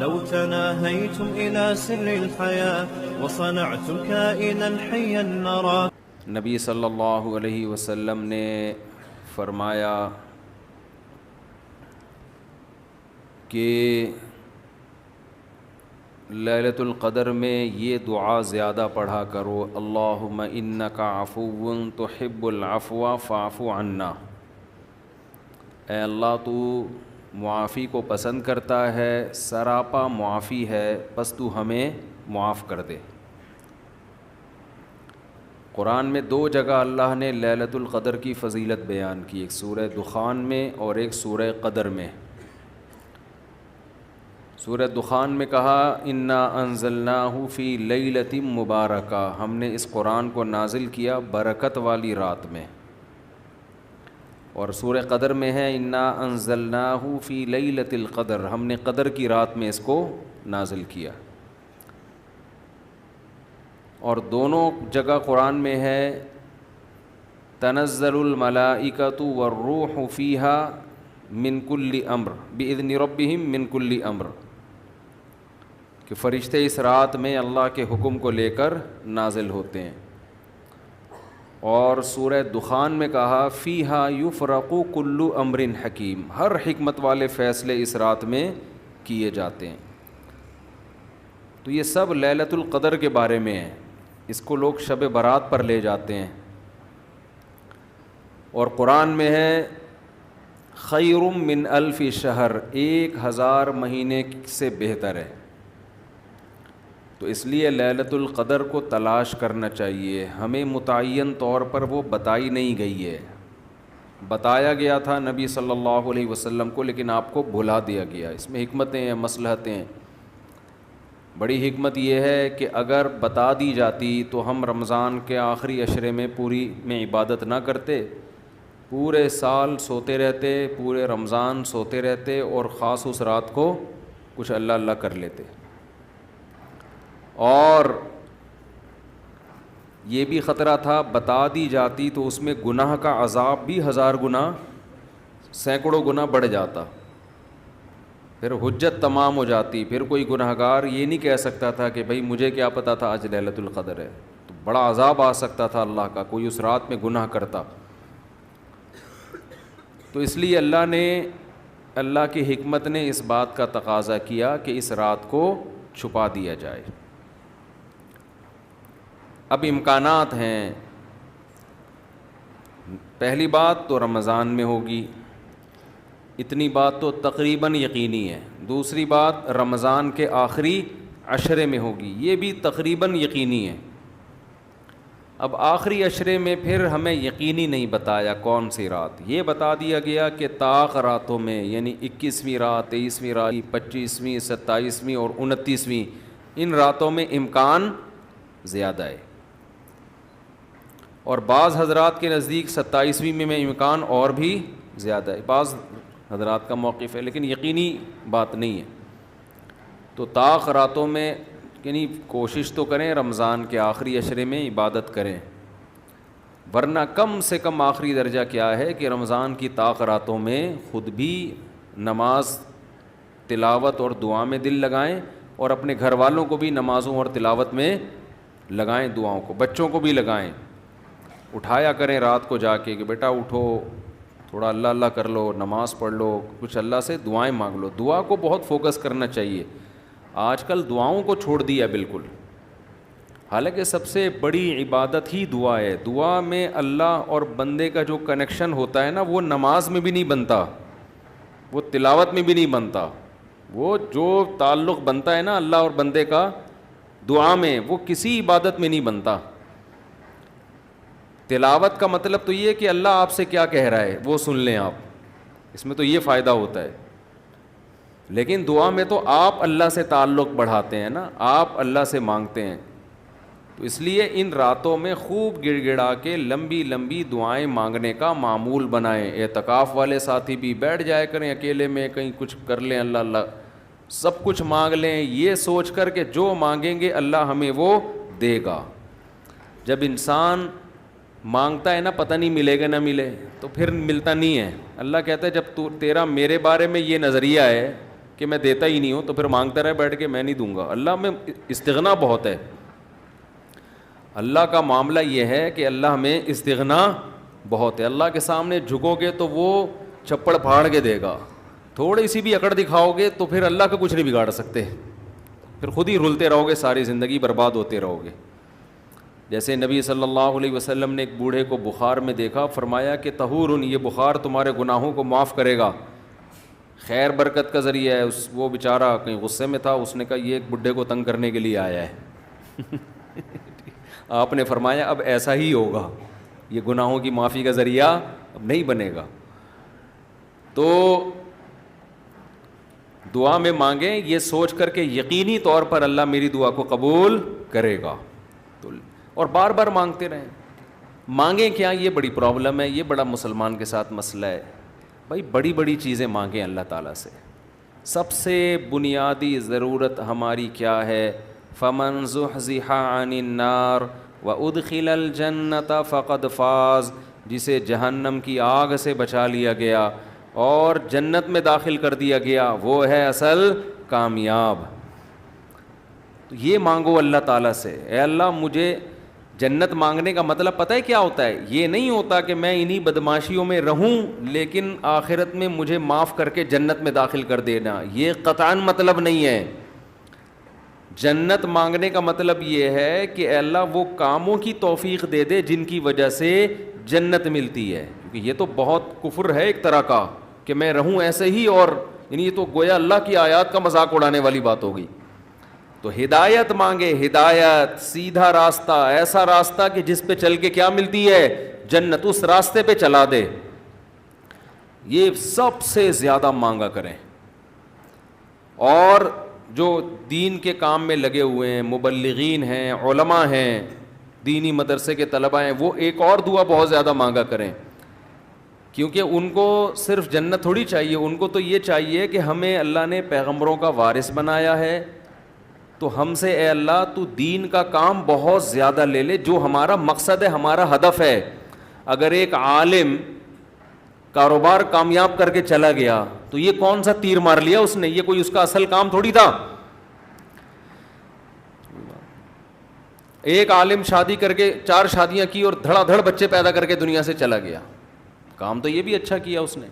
لو تناهيتم إلى سر الحياة وصنعتم كائنا حيا نرى. نبی صلی اللہ علیہ وسلم نے فرمایا کہ لیلۃ القدر میں یہ دعا زیادہ پڑھا کرو، اللہم انک عفو تحب العفو فاعف عنا. اے اللہ تو معافی کو پسند کرتا ہے، سراپا معافی ہے، پس تو ہمیں معاف کر دے. قرآن میں 2 جگہ اللہ نے لیلۃ القدر کی فضیلت بیان کی، ایک سورہ دخان میں اور ایک سورہ قدر میں. سورہ دخان میں کہا انا انزلناہ فی لیلۃ مبارکہ، ہم نے اس قرآن کو نازل کیا برکت والی رات میں. اور سورہ قدر میں ہے انا انزلناہ فی لیلۃ القدر، ہم نے قدر کی رات میں اس کو نازل کیا. اور دونوں جگہ قرآن میں ہے تنزل الملائکۃ والروح فیہا من کل امر باذن ربہم من کل امر، کہ فرشتے اس رات میں اللہ کے حکم کو لے کر نازل ہوتے ہیں. اور سورہ دخان میں کہا فیہا یفرق کل امر حکیم، ہر حکمت والے فیصلے اس رات میں کیے جاتے ہیں. تو یہ سب لیلۃ القدر کے بارے میں ہے. اس کو لوگ شب برات پر لے جاتے ہیں. اور قرآن میں ہے خیر من الف شہر، 1000 مہینے سے بہتر ہے. تو اس لیے لیلۃ القدر کو تلاش کرنا چاہیے. ہمیں متعین طور پر وہ بتائی نہیں گئی ہے، بتایا گیا تھا نبی صلی اللہ علیہ وسلم کو، لیکن آپ کو بھلا دیا گیا. اس میں حکمتیں ہیں، مصلحتیں ہیں. بڑی حکمت یہ ہے کہ اگر بتا دی جاتی تو ہم رمضان کے آخری عشرے میں پوری میں عبادت نہ کرتے، پورے سال سوتے رہتے، پورے رمضان سوتے رہتے، اور خاص اس رات کو کچھ اللہ اللہ کر لیتے. اور یہ بھی خطرہ تھا بتا دی جاتی تو اس میں گناہ کا عذاب بھی 1000 گنا، سینکڑوں گنا بڑھ جاتا، پھر حجت تمام ہو جاتی. پھر کوئی گناہگار یہ نہیں کہہ سکتا تھا کہ بھائی مجھے کیا پتہ تھا آج لیلۃ القدر ہے. تو بڑا عذاب آ سکتا تھا اللہ کا، کوئی اس رات میں گناہ کرتا. تو اس لیے اللہ کی حکمت نے اس بات کا تقاضا کیا کہ اس رات کو چھپا دیا جائے. اب امکانات ہیں. پہلی بات تو رمضان میں ہوگی، اتنی بات تو تقریباً یقینی ہے. دوسری بات رمضان کے آخری عشرے میں ہوگی، یہ بھی تقریباً یقینی ہے. اب آخری عشرے میں پھر ہمیں یقینی نہیں بتایا کون سی رات، یہ بتا دیا گیا کہ طاق راتوں میں، یعنی 21ویں رات، 23ویں رات، 25ویں، 27ویں اور 29ویں، ان راتوں میں امکان زیادہ ہے. اور بعض حضرات کے نزدیک 27ویں میں امکان اور بھی زیادہ ہے. بعض حضرات کا موقف ہے، لیکن یقینی بات نہیں ہے. تو طاق راتوں میں یعنی کوشش تو کریں رمضان کے آخری عشرے میں عبادت کریں، ورنہ کم سے کم آخری درجہ کیا ہے کہ رمضان کی طاق راتوں میں خود بھی نماز، تلاوت اور دعا میں دل لگائیں، اور اپنے گھر والوں کو بھی نمازوں اور تلاوت میں لگائیں، دعاؤں کو، بچوں کو بھی لگائیں. اٹھایا کریں رات کو جا کے کہ بیٹا اٹھو، تھوڑا اللہ اللہ کر لو، نماز پڑھ لو، کچھ اللہ سے دعائیں مانگ لو. دعا کو بہت فوکس کرنا چاہیے. آج کل دعاؤں کو چھوڑ دیا بالکل، حالانکہ سب سے بڑی عبادت ہی دعا ہے. دعا میں اللہ اور بندے کا جو کنیکشن ہوتا ہے نا، وہ نماز میں بھی نہیں بنتا، وہ تلاوت میں بھی نہیں بنتا. وہ جو تعلق بنتا ہے نا اللہ اور بندے کا دعا میں، وہ کسی عبادت میں نہیں بنتا. تلاوت کا مطلب تو یہ ہے کہ اللہ آپ سے کیا کہہ رہا ہے وہ سن لیں آپ، اس میں تو یہ فائدہ ہوتا ہے. لیکن دعا میں تو آپ اللہ سے تعلق بڑھاتے ہیں نا، آپ اللہ سے مانگتے ہیں. تو اس لیے ان راتوں میں خوب گڑ گڑا کے لمبی لمبی دعائیں مانگنے کا معمول بنائیں. اعتکاف والے ساتھی بھی بیٹھ جائے کریں اکیلے میں، کہیں کچھ کر لیں، اللہ اللہ سب کچھ مانگ لیں، یہ سوچ کر کہ جو مانگیں گے اللہ ہمیں وہ دے گا. جب انسان مانگتا ہے نا پتہ نہیں ملے گا نہ ملے، تو پھر ملتا نہیں ہے. اللہ کہتا ہے جب تیرا میرے بارے میں یہ نظریہ ہے کہ میں دیتا ہی نہیں ہوں تو پھر مانگتا رہے بیٹھ کے میں نہیں دوں گا. اللہ میں استغنا بہت ہے. اللہ کا معاملہ یہ ہے کہ اللہ میں استغنا بہت ہے. اللہ کے سامنے جھکو گے تو وہ چپڑ پھاڑ کے دے گا. تھوڑی سی بھی اکڑ دکھاؤ گے تو پھر اللہ کا کچھ نہیں بگاڑ سکتے, پھر خود ہی رلتے رہو گے, ساری زندگی برباد ہوتے رہو گے. جیسے نبی صلی اللہ علیہ وسلم نے ایک بوڑھے کو بخار میں دیکھا, فرمایا کہ طہور, یہ بخار تمہارے گناہوں کو معاف کرے گا, خیر برکت کا ذریعہ ہے. وہ بیچارہ کہیں غصے میں تھا, اس نے کہا یہ ایک بڈھے کو تنگ کرنے کے لیے آیا ہے. آپ نے فرمایا اب ایسا ہی ہوگا, یہ گناہوں کی معافی کا ذریعہ اب نہیں بنے گا. تو دعا میں مانگیں یہ سوچ کر کے یقینی طور پر اللہ میری دعا کو قبول کرے گا, تو اور بار بار مانگتے رہیں. مانگیں کیا, یہ بڑی پرابلم ہے, یہ بڑا مسلمان کے ساتھ مسئلہ ہے. بھائی بڑی بڑی چیزیں مانگیں اللہ تعالیٰ سے. سب سے بنیادی ضرورت ہماری کیا ہے؟ فمن زحزح عن النار وادخل الجنۃ فقد فاز, جسے جہنم کی آگ سے بچا لیا گیا اور جنت میں داخل کر دیا گیا وہ ہے اصل کامیاب. تو یہ مانگو اللہ تعالیٰ سے, اے اللہ مجھے جنت. مانگنے کا مطلب پتہ ہے کیا ہوتا ہے؟ یہ نہیں ہوتا کہ میں انہی بدماشیوں میں رہوں لیکن آخرت میں مجھے معاف کر کے جنت میں داخل کر دینا, یہ قطعاً مطلب نہیں ہے. جنت مانگنے کا مطلب یہ ہے کہ اے اللہ وہ کاموں کی توفیق دے دے جن کی وجہ سے جنت ملتی ہے. کیونکہ یہ تو بہت کفر ہے ایک طرح کا کہ میں رہوں ایسے ہی, اور یعنی یہ تو گویا اللہ کی آیات کا مذاق اڑانے والی بات ہو گئی. تو ہدایت مانگے, ہدایت, سیدھا راستہ, ایسا راستہ کہ جس پہ چل کے کیا ملتی ہے؟ جنت. اس راستے پہ چلا دے. یہ سب سے زیادہ مانگا کریں. اور جو دین کے کام میں لگے ہوئے ہیں, مبلغین ہیں, علماء ہیں, دینی مدرسے کے طلباء ہیں, وہ ایک اور دعا بہت زیادہ مانگا کریں, کیونکہ ان کو صرف جنت تھوڑی چاہیے, ان کو تو یہ چاہیے کہ ہمیں اللہ نے پیغمبروں کا وارث بنایا ہے, تو ہم سے اے اللہ تو دین کا کام بہت زیادہ لے لے, جو ہمارا مقصد ہے, ہمارا ہدف ہے. اگر ایک عالم کاروبار کامیاب کر کے چلا گیا تو یہ کون سا تیر مار لیا اس نے, یہ کوئی اس کا اصل کام تھوڑی تھا. ایک عالم شادی کر کے 4 شادیاں کی اور دھڑا دھڑ بچے پیدا کر کے دنیا سے چلا گیا, کام تو یہ بھی اچھا کیا اس نے,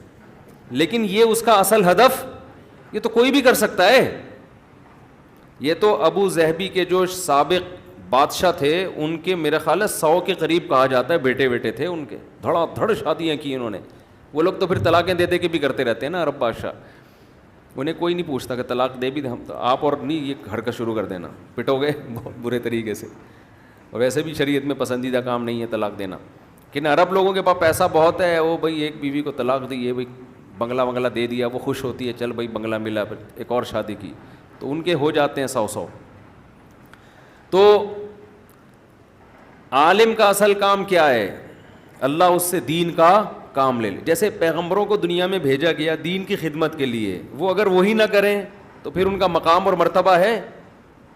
لیکن یہ اس کا اصل ہدف, یہ تو کوئی بھی کر سکتا ہے. یہ تو ابو ظہبی کے جو سابق بادشاہ تھے ان کے میرے خیال ہے 100 کے قریب کہا جاتا ہے بیٹے بیٹے تھے ان کے, دھڑا دھڑ شادیاں کی انہوں نے. وہ لوگ تو پھر طلاقیں دے دے کے بھی کرتے رہتے ہیں نا عرب بادشاہ, انہیں کوئی نہیں پوچھتا کہ طلاق دے بھی ہم تو آپ اور نہیں, یہ حرکت شروع کر دینا, پٹو گے بہت برے طریقے سے. اور ویسے بھی شریعت میں پسندیدہ کام نہیں ہے طلاق دینا, کہ عرب لوگوں کے پاس پیسہ بہت ہے, وہ بھائی ایک بیوی کو طلاق دی, یہ بھائی بنگلہ دے دیا, وہ خوش ہوتی ہے, چل بھائی بنگلہ ملا, پھر ایک اور شادی کی, تو ان کے ہو جاتے ہیں 100. تو عالم کا اصل کام کیا ہے؟ اللہ اس سے دین کا کام لے لے. جیسے پیغمبروں کو دنیا میں بھیجا گیا دین کی خدمت کے لیے, وہ اگر وہی نہ کریں تو پھر ان کا مقام اور مرتبہ ہے,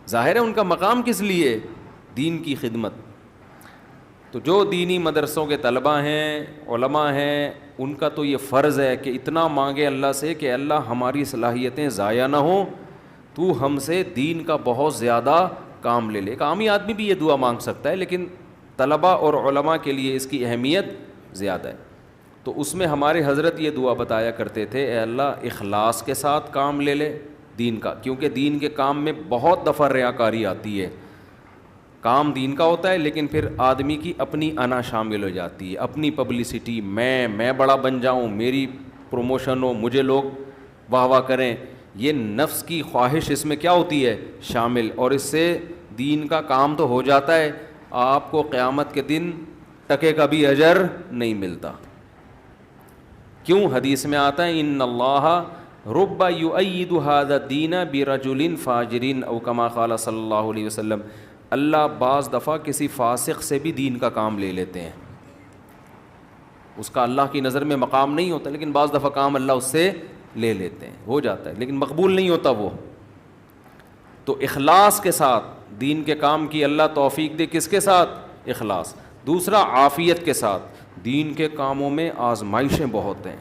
ظاہر ہے ان کا مقام کس لیے؟ دین کی خدمت. تو جو دینی مدرسوں کے طلباء ہیں, علماء ہیں, ان کا تو یہ فرض ہے کہ اتنا مانگے اللہ سے کہ اللہ ہماری صلاحیتیں ضائع نہ ہوں, تو ہم سے دین کا بہت زیادہ کام لے لے. ایک عامی آدمی بھی یہ دعا مانگ سکتا ہے, لیکن طلباء اور علماء کے لیے اس کی اہمیت زیادہ ہے. تو اس میں ہمارے حضرت یہ دعا بتایا کرتے تھے, اے اللہ اخلاص کے ساتھ کام لے لے دین کا, کیونکہ دین کے کام میں بہت دفعہ ریاکاری آتی ہے. کام دین کا ہوتا ہے لیکن پھر آدمی کی اپنی انا شامل ہو جاتی ہے, اپنی پبلسٹی, میں بڑا بن جاؤں, میری پروموشن ہو, مجھے لوگ واہ واہ کریں, یہ نفس کی خواہش اس میں کیا ہوتی ہے شامل, اور اس سے دین کا کام تو ہو جاتا ہے, آپ کو قیامت کے دن ٹکے کا بھی اجر نہیں ملتا. کیوں؟ حدیث میں آتا ہے ان اللہ رب یؤید ھذا الدین برجل فاجر او کما قال صلی اللہ علیہ وسلم, اللہ بعض دفعہ کسی فاسق سے بھی دین کا کام لے لیتے ہیں. اس کا اللہ کی نظر میں مقام نہیں ہوتا, لیکن بعض دفعہ کام اللہ اس سے لے لیتے ہیں, ہو جاتا ہے, لیکن مقبول نہیں ہوتا وہ. تو اخلاص کے ساتھ دین کے کام کی اللہ توفیق دے. کس کے ساتھ؟ اخلاص. دوسرا عافیت کے ساتھ. دین کے کاموں میں آزمائشیں بہت ہیں,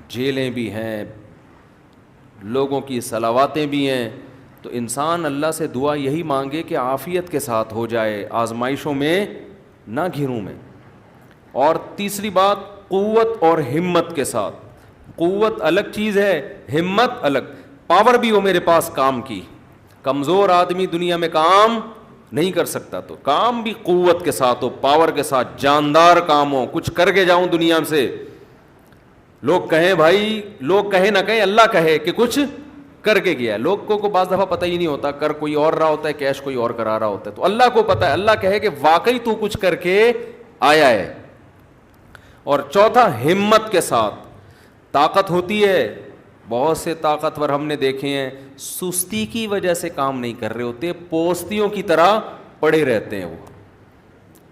جیلیں بھی ہیں, لوگوں کی صلواتیں بھی ہیں. تو انسان اللہ سے دعا یہی مانگے کہ عافیت کے ساتھ ہو جائے, آزمائشوں میں نہ گھروں میں. اور تیسری بات, قوت اور ہمت کے ساتھ. قوت الگ چیز ہے, ہمت الگ. پاور بھی ہو میرے پاس کام کی, کمزور آدمی دنیا میں کام نہیں کر سکتا, تو کام بھی قوت کے ساتھ ہو, پاور کے ساتھ, جاندار کام ہو, کچھ کر کے جاؤں دنیا سے. لوگ کہیں بھائی, لوگ کہیں نہ کہیں, اللہ کہے کہ کچھ کر کے گیا. لوگوں کو بعض دفعہ پتہ ہی نہیں ہوتا, کر کوئی اور رہا ہوتا ہے, کیش کوئی اور کرا رہا ہوتا ہے. تو اللہ کو پتہ ہے, اللہ کہے کہ واقعی تو کچھ کر کے آیا ہے. اور چوتھا, ہمت کے ساتھ. طاقت ہوتی ہے, بہت سے طاقتور ہم نے دیکھے ہیں سستی کی وجہ سے کام نہیں کر رہے ہوتے, پوستیوں کی طرح پڑے رہتے ہیں. وہ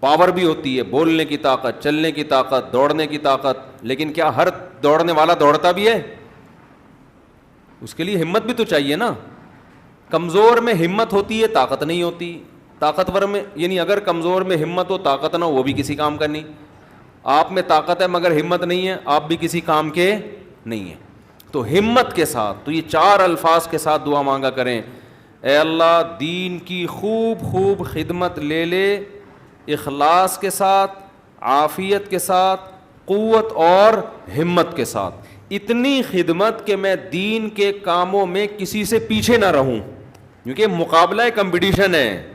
پاور بھی ہوتی ہے, بولنے کی طاقت, چلنے کی طاقت, دوڑنے کی طاقت, لیکن کیا ہر دوڑنے والا دوڑتا بھی ہے؟ اس کے لیے ہمت بھی تو چاہیے نا. کمزور میں ہمت ہوتی ہے, طاقت نہیں ہوتی. طاقتور میں, یعنی اگر کمزور میں ہمت ہو, طاقت نہ ہو, وہ بھی کسی کام کا نہیں. آپ میں طاقت ہے مگر ہمت نہیں ہے, آپ بھی کسی کام کے نہیں ہیں. تو ہمت کے ساتھ, تو یہ 4 الفاظ کے ساتھ دعا مانگا کریں. اے اللہ دین کی خوب خوب خدمت لے لے, اخلاص کے ساتھ, عافیت کے ساتھ, قوت اور ہمت کے ساتھ. اتنی خدمت کہ میں دین کے کاموں میں کسی سے پیچھے نہ رہوں, کیونکہ مقابلہ کمپٹیشن ہے.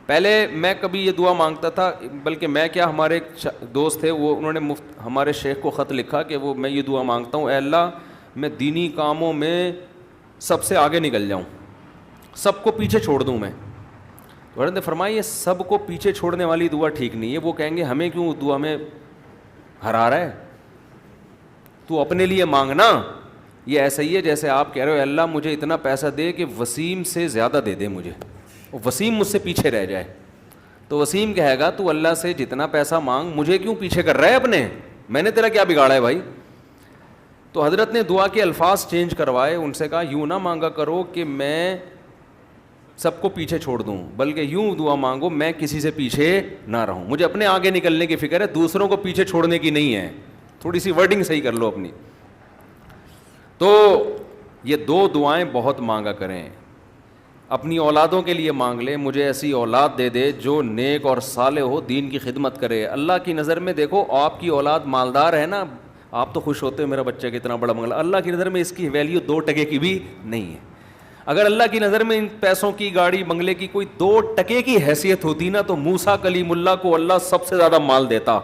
پہلے میں کبھی یہ دعا مانگتا تھا, بلکہ میں کیا, ہمارے ایک دوست تھے, وہ انہوں نے ہمارے شیخ کو خط لکھا کہ میں یہ دعا مانگتا ہوں, اے اللہ میں دینی کاموں میں سب سے آگے نکل جاؤں, سب کو پیچھے چھوڑ دوں میں. تو حضرت نے فرمایا یہ سب کو پیچھے چھوڑنے والی دعا ٹھیک نہیں ہے. وہ کہیں گے ہمیں کیوں دعا میں ہرا رہا ہے, تو اپنے لیے مانگنا. یہ ایسا ہی ہے جیسے آپ کہہ رہے ہو اے اللہ مجھے اتنا پیسہ دے کہ وسیم سے زیادہ دے دے مجھے, وسیم مجھ سے پیچھے رہ جائے. تو وسیم کہے گا تو اللہ سے جتنا پیسہ مانگ, مجھے کیوں پیچھے کر رہا ہے اپنے, میں نے تیرا کیا بگاڑا ہے بھائی. تو حضرت نے دعا کے الفاظ چینج کروائے, ان سے کہا یوں نہ مانگا کرو کہ میں سب کو پیچھے چھوڑ دوں, بلکہ یوں دعا مانگو میں کسی سے پیچھے نہ رہوں, مجھے اپنے آگے نکلنے کی فکر ہے, دوسروں کو پیچھے چھوڑنے کی نہیں ہے. تھوڑی سی ورڈنگ صحیح کر لو اپنی. تو یہ 2 دعائیں بہت مانگا کریں. اپنی اولادوں کے لیے مانگ لیں, مجھے ایسی اولاد دے دے جو نیک اور صالح ہو, دین کی خدمت کرے. اللہ کی نظر میں دیکھو, آپ کی اولاد مالدار ہے نا, آپ تو خوش ہوتے ہو میرا بچہ کتنا بڑا منگلا. اللہ کی نظر میں اس کی ویلیو 2 ٹکے کی بھی نہیں ہے. اگر اللہ کی نظر میں ان پیسوں کی, گاڑی بنگلے کی کوئی 2 ٹکے کی حیثیت ہوتی نا, تو موسیٰ کلیم اللہ کو اللہ سب سے زیادہ مال دیتا,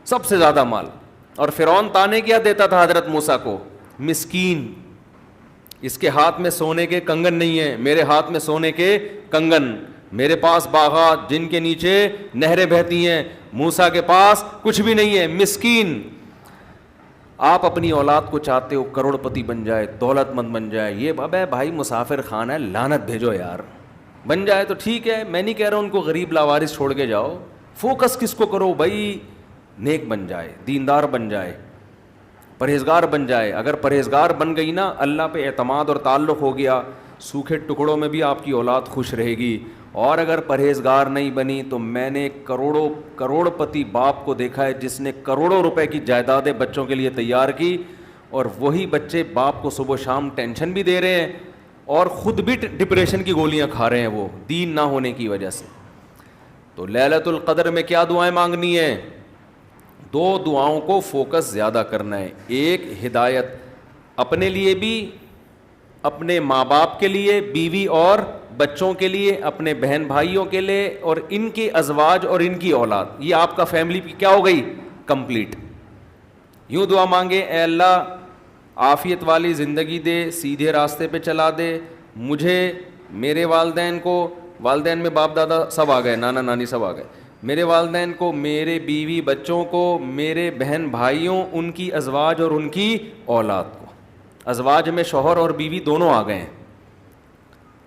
سب سے زیادہ مال. اور فرعون تانے کیا دیتا تھا حضرت موسیٰ کو, مسکین, اس کے ہاتھ میں سونے کے کنگن نہیں ہیں, میرے ہاتھ میں سونے کے کنگن, میرے پاس باغات جن کے نیچے نہریں بہتی ہیں, موسیٰ کے پاس کچھ بھی نہیں ہے, مسکین. آپ اپنی اولاد کو چاہتے ہو کروڑ پتی بن جائے, دولت مند بن جائے, یہ ابے بھائی مسافر خان ہے, لعنت بھیجو یار. بن جائے تو ٹھیک ہے, میں نہیں کہہ رہا ان کو غریب لاوارث چھوڑ کے جاؤ, فوکس کس کو کرو بھائی, نیک بن جائے, دیندار بن جائے, پرہیزگار بن جائے. اگر پرہیزگار بن گئی نا, اللہ پہ اعتماد اور تعلق ہو گیا, سوکھے ٹکڑوں میں بھی آپ کی اولاد خوش رہے گی. اور اگر پرہیزگار نہیں بنی تو میں نے کروڑ پتی باپ کو دیکھا ہے جس نے کروڑوں روپے کی جائیدادیں بچوں کے لیے تیار کی, اور وہی بچے باپ کو صبح شام ٹینشن بھی دے رہے ہیں اور خود بھی ڈپریشن کی گولیاں کھا رہے ہیں, وہ دین نہ ہونے کی وجہ سے. تو لیلۃ القدر میں کیا دعائیں مانگنی ہیں؟ 2 دعاؤں کو فوکس زیادہ کرنا ہے. ایک ہدایت اپنے لیے بھی, اپنے ماں باپ کے لیے, بیوی اور بچوں کے لیے, اپنے بہن بھائیوں کے لیے, اور ان کے ازواج اور ان کی اولاد. یہ آپ کا فیملی کیا ہو گئی؟ کمپلیٹ. یوں دعا مانگے, اے اللہ عافیت والی زندگی دے, سیدھے راستے پہ چلا دے مجھے, میرے والدین کو, والدین میں باپ دادا سب آ گئے, نانا نانی سب آ گئے, میرے والدین کو, میرے بیوی بچوں کو, میرے بہن بھائیوں, ان کی ازواج اور ان کی اولاد کو. ازواج میں شوہر اور بیوی دونوں آ گئے ہیں,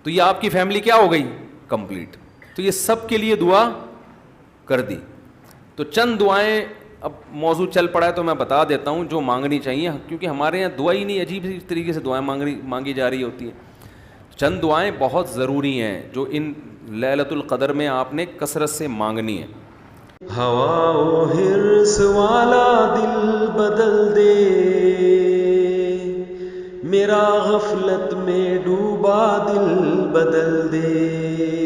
تو یہ آپ کی فیملی کیا ہو گئی؟ کمپلیٹ. تو یہ سب کے لیے دعا کر دی. تو چند دعائیں, اب موضوع چل پڑا ہے تو میں بتا دیتا ہوں جو مانگنی چاہیے, کیونکہ ہمارے یہاں دعا ہی نہیں, عجیب طریقے سے دعائیں مانگی جا رہی ہوتی ہیں. چند دعائیں بہت ضروری ہیں جو ان لیلۃ القدر میں آپ نے کثرت سے مانگنی ہے. ہوا و حرص والا دل بدل دے, میرا غفلت میں ڈوبا دل بدل دے.